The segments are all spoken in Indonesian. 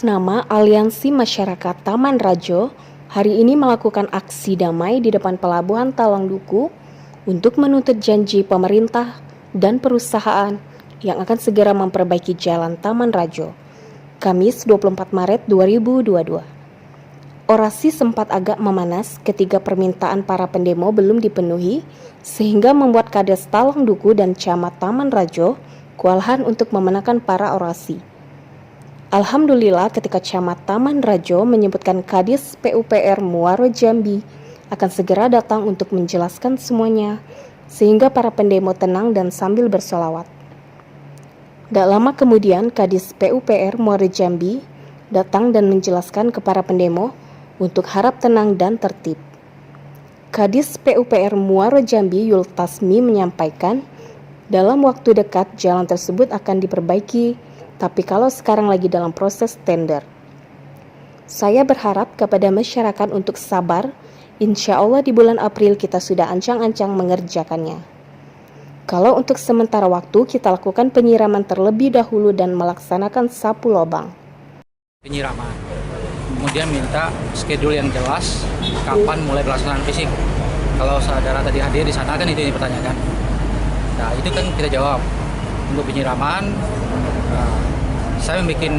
nama Aliansi Masyarakat Taman Rajo, hari ini melakukan aksi damai di depan Pelabuhan Talang Duku untuk menuntut janji pemerintah dan perusahaan yang akan segera memperbaiki jalan Taman Rajo. Kamis 24 Maret 2022. Orasi sempat agak memanas ketika permintaan para pendemo belum dipenuhi, sehingga membuat Kades Talang Duku dan Camat Taman Rajo kewalahan untuk memenangkan para orasi. Alhamdulillah ketika Camat Taman Rajo menyebutkan Kadis PUPR Muaro Jambi akan segera datang untuk menjelaskan semuanya, sehingga para pendemo tenang dan sambil bersolawat. Tak lama kemudian Kadis PUPR Muaro Jambi datang dan menjelaskan ke para pendemo untuk harap tenang dan tertib. Kadis PUPR Muaro Jambi Yultasmi menyampaikan, dalam waktu dekat jalan tersebut akan diperbaiki, tapi kalau sekarang lagi dalam proses tender. Saya berharap kepada masyarakat untuk sabar, insya Allah di bulan April kita sudah ancang-ancang mengerjakannya. Kalau untuk sementara waktu kita lakukan penyiraman terlebih dahulu dan melaksanakan sapu lubang. Penyiraman, kemudian minta schedule yang jelas, kapan mulai pelaksanaan fisik. Kalau saudara tadi hadir di sana kan itu yang dipertanyakan. Nah itu kan kita jawab. Untuk penyiraman, saya membuat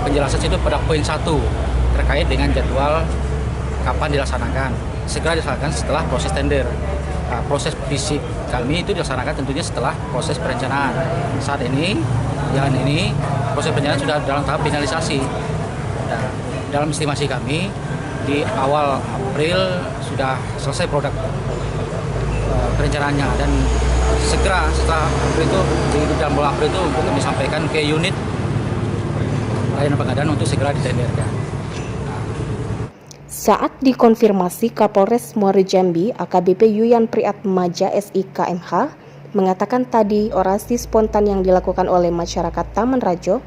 penjelasan itu pada poin 1 terkait dengan jadwal kapan dilaksanakan. Segera dilaksanakan setelah proses tender. Proses fisik kami itu dilaksanakan tentunya setelah proses perencanaan. Saat ini, jalan ini, proses perencanaan sudah dalam tahap finalisasi. Nah, dalam estimasi kami, di awal April sudah selesai produk perencanaannya, dan segera setelah April itu, di dalam bulan April itu kami sampaikan ke unit layanan pengadaan untuk segera ditenderkan. Saat dikonfirmasi, Kapolres Muaro Jambi AKBP Yuyan Priatmaja SIKMH mengatakan tadi orasi spontan yang dilakukan oleh masyarakat Taman Rajo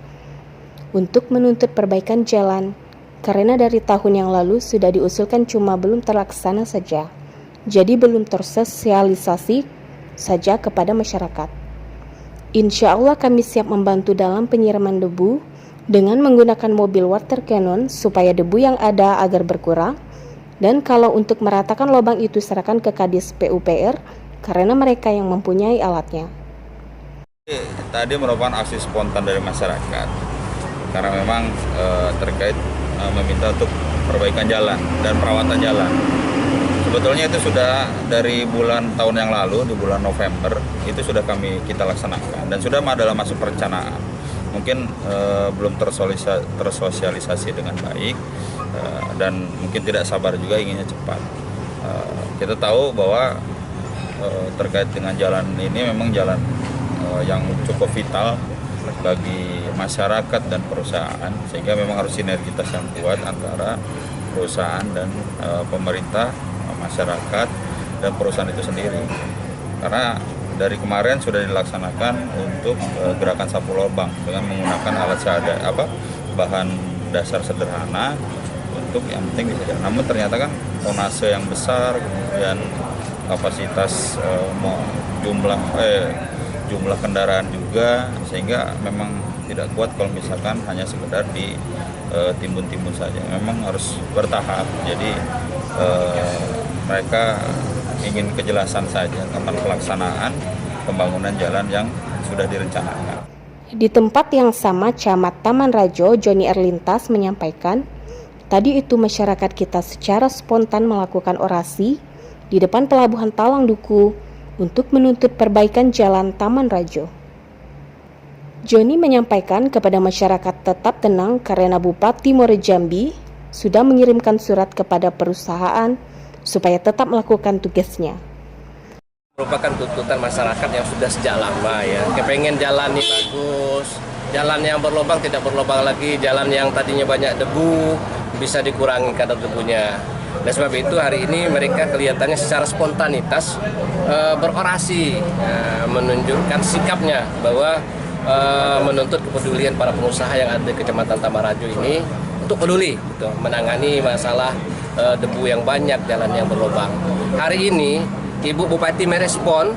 untuk menuntut perbaikan jalan karena dari tahun yang lalu sudah diusulkan cuma belum terlaksana saja. Jadi belum tersosialisasi saja kepada masyarakat. Insya Allah kami siap membantu dalam penyiraman debu dengan menggunakan mobil water cannon supaya debu yang ada agar berkurang, dan kalau untuk meratakan lubang itu serahkan ke Kadis PUPR karena mereka yang mempunyai alatnya. Tadi merupakan aksi spontan dari masyarakat karena memang terkait meminta untuk perbaikan jalan dan perawatan jalan. Sebetulnya itu sudah dari tahun yang lalu, di bulan November itu sudah kita laksanakan dan sudah dalam masuk perencanaan. Mungkin belum tersosialisasi dengan baik dan mungkin tidak sabar juga inginnya cepat. Kita tahu bahwa terkait dengan jalan ini memang jalan yang cukup vital bagi masyarakat dan perusahaan, sehingga memang harus sinergitas yang kuat antara perusahaan dan pemerintah, masyarakat dan perusahaan itu sendiri. Karena dari kemarin sudah dilaksanakan untuk gerakan sapu lubang dengan menggunakan alat bahan dasar sederhana untuk yang penting bisa. Namun ternyata kan tonase yang besar, kemudian kapasitas jumlah kendaraan juga, sehingga memang tidak kuat kalau misalkan hanya sekedar di timbun-timbun saja. Memang harus bertahap. Jadi mereka ingin kejelasan saja kapan pelaksanaan pembangunan jalan yang sudah direncanakan. Di tempat yang sama, Camat Taman Rajo Joni Erlintas menyampaikan, tadi itu masyarakat kita secara spontan melakukan orasi di depan Pelabuhan Talang Duku untuk menuntut perbaikan jalan Taman Rajo. Joni menyampaikan kepada masyarakat tetap tenang karena Bupati Muaro Jambi sudah mengirimkan surat kepada perusahaan supaya tetap melakukan tugasnya. Merupakan tuntutan masyarakat yang sudah sejak lama ya. Kepengen jalan ini bagus, jalan yang berlubang tidak berlubang lagi, jalan yang tadinya banyak debu bisa dikurangi kadar debunya. Dan sebab itu hari ini mereka kelihatannya secara spontanitas berorasi, menunjukkan sikapnya bahwa menuntut kepedulian para pengusaha yang ada di Kecamatan Taman Rajo ini untuk peduli gitu, menangani masalah debu yang banyak, jalan yang berlubang. Hari ini Ibu Bupati merespon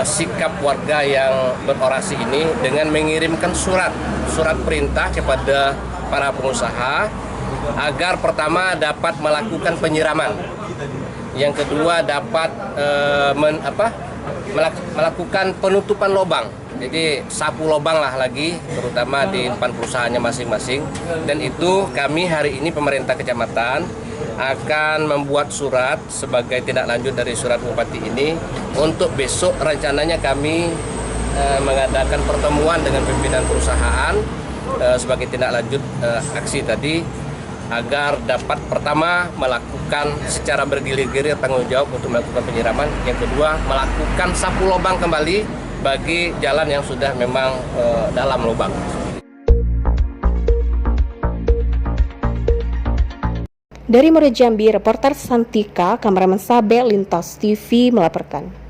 sikap warga yang berorasi ini dengan mengirimkan surat perintah kepada para pengusaha agar pertama dapat melakukan penyiraman, yang kedua dapat melakukan penutupan lubang. Jadi sapu lubang lah lagi, terutama di depan perusahaannya masing-masing. Dan itu kami hari ini pemerintah kecamatan akan membuat surat sebagai tindak lanjut dari surat bupati ini. Untuk besok rencananya kami mengadakan pertemuan dengan pimpinan perusahaan sebagai tindak lanjut aksi tadi, agar dapat pertama melakukan secara bergilir-gilir tanggung jawab untuk melakukan penyiraman, yang kedua melakukan sapu lubang kembali bagi jalan yang sudah memang dalam lubang. Dari Muara Jambi, reporter Santika, kameramen Sabe Lintas TV melaporkan.